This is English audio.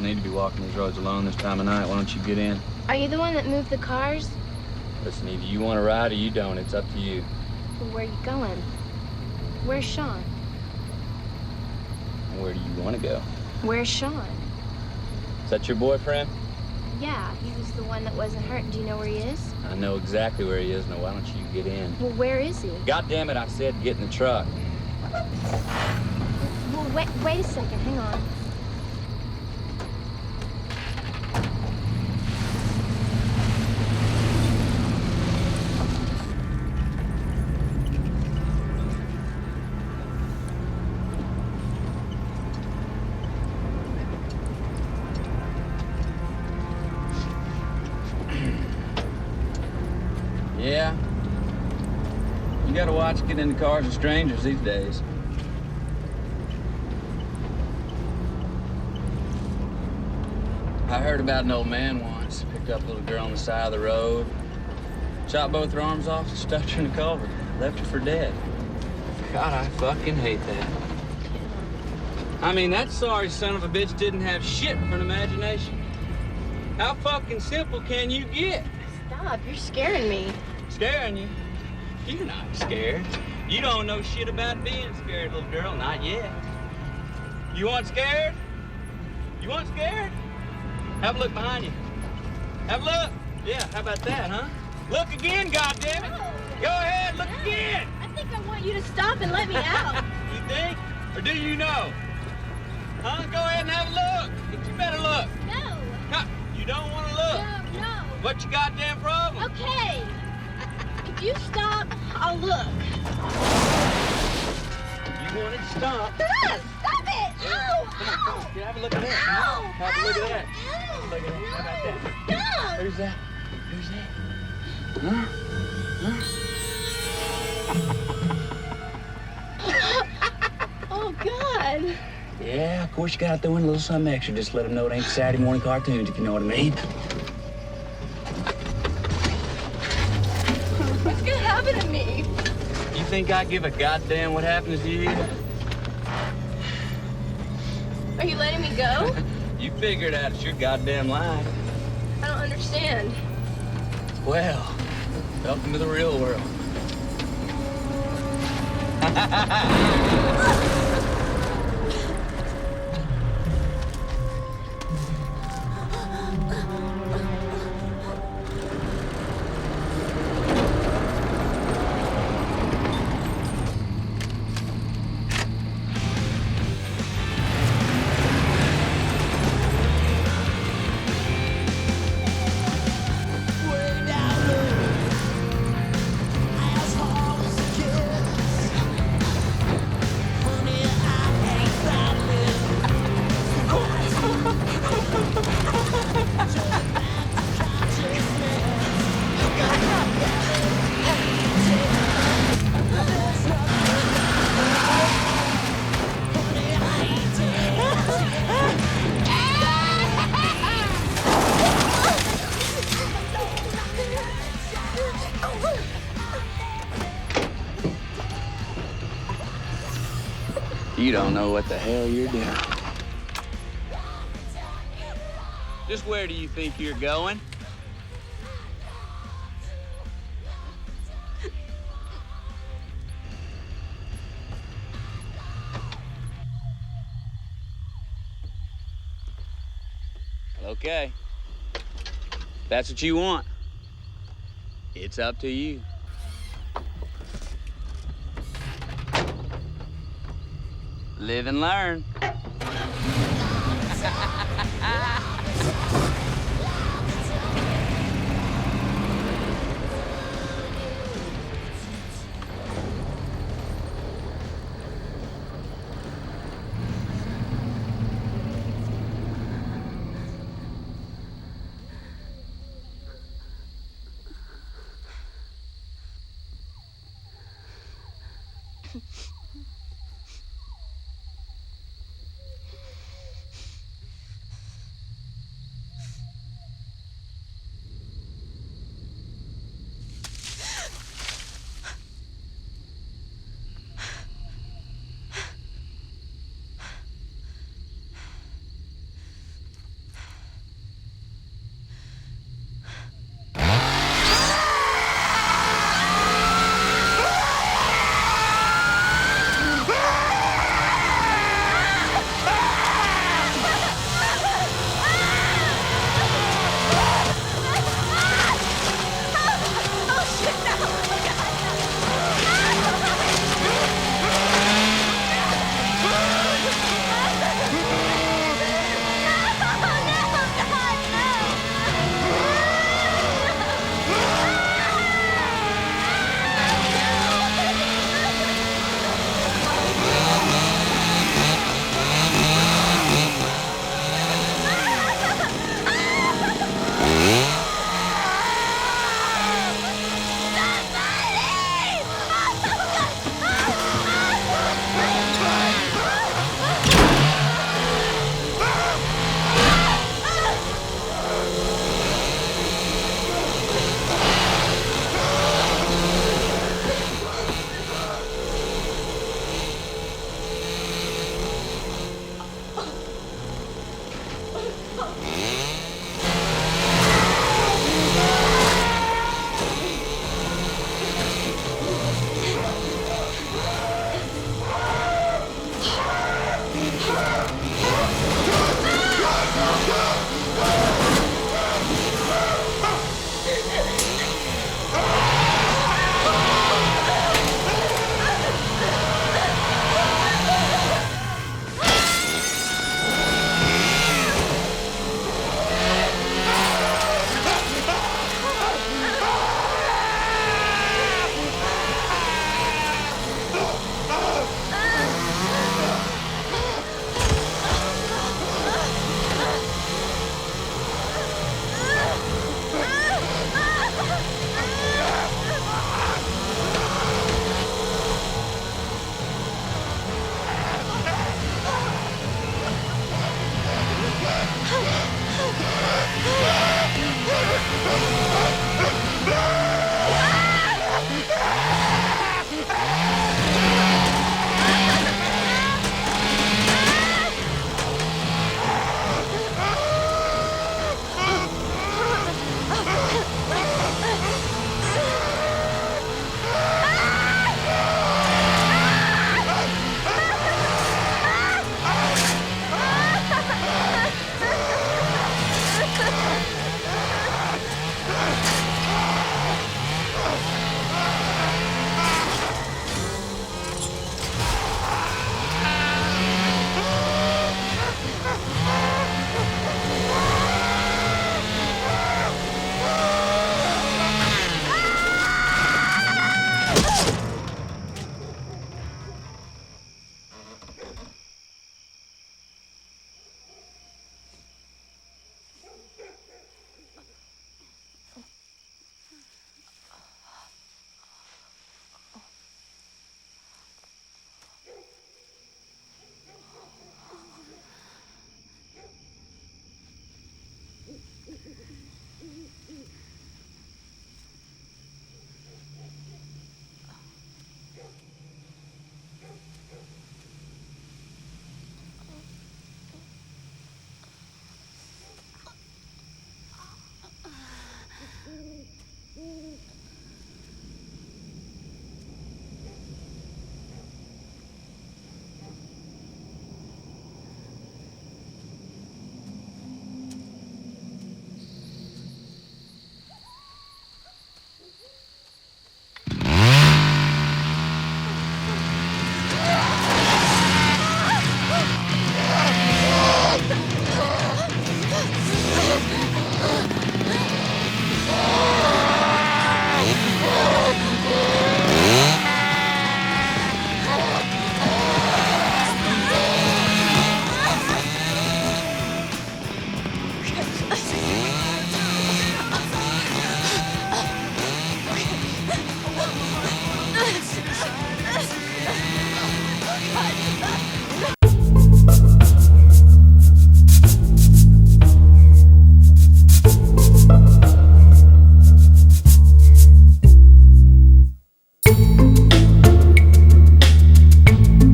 don't need to be walking these roads alone this time of night. Why don't you get in? Are you the one that moved the cars? Listen, either you want to ride or you don't. It's up to you. Well, where are you going? Where's Sean? Where do you want to go? Where's Sean? Is that your boyfriend? Yeah, he was the one that wasn't hurt. Do you know where he is? I know exactly where he is. Now, why don't you get in? Well, where is he? God damn it, I said get in the truck. Well, wait a second. Hang on. Yeah. You gotta watch getting into cars with strangers these days. I heard about an old man once. Picked up a little girl on the side of the road, chopped both her arms off and stuffed her in a culvert. Left her for dead. God, I fucking hate that. I mean, that sorry son of a bitch didn't have shit for an imagination. How fucking simple can you get? Stop, you're scaring me. Scaring you? You're not scared. You don't know shit about being scared, little girl. Not yet. You want scared? You want scared? Have a look behind you. Have a look. Yeah, how about that, huh? Look again, goddammit. Go ahead, look again. I think I want you to stop and let me out. You think? Or do you know? Huh? Go ahead and have a look. You better look. No. Huh, you don't want to look? No. What's your goddamn problem? Okay. If you stop, I'll look. You want it to stop. Stop it! Yeah. Ow! Come on, Ow! come on. Have a look at that. Ow! Have a look at that. Ow! Look at that. How about that? Stop! Who's that? Who's that? Huh? Oh, God. Yeah, of course you gotta throw in a little something extra. Just let them know it ain't Saturday morning cartoons, if you know what I mean. What's gonna happen to me? You think I give a goddamn what happens to you? Are you letting me go? You figure it out. It's your goddamn life. I don't understand. Well, welcome to the real world. You don't know what the hell you're doing. Just where do you think you're going? Okay. That's what you want. It's up to you. Live and learn.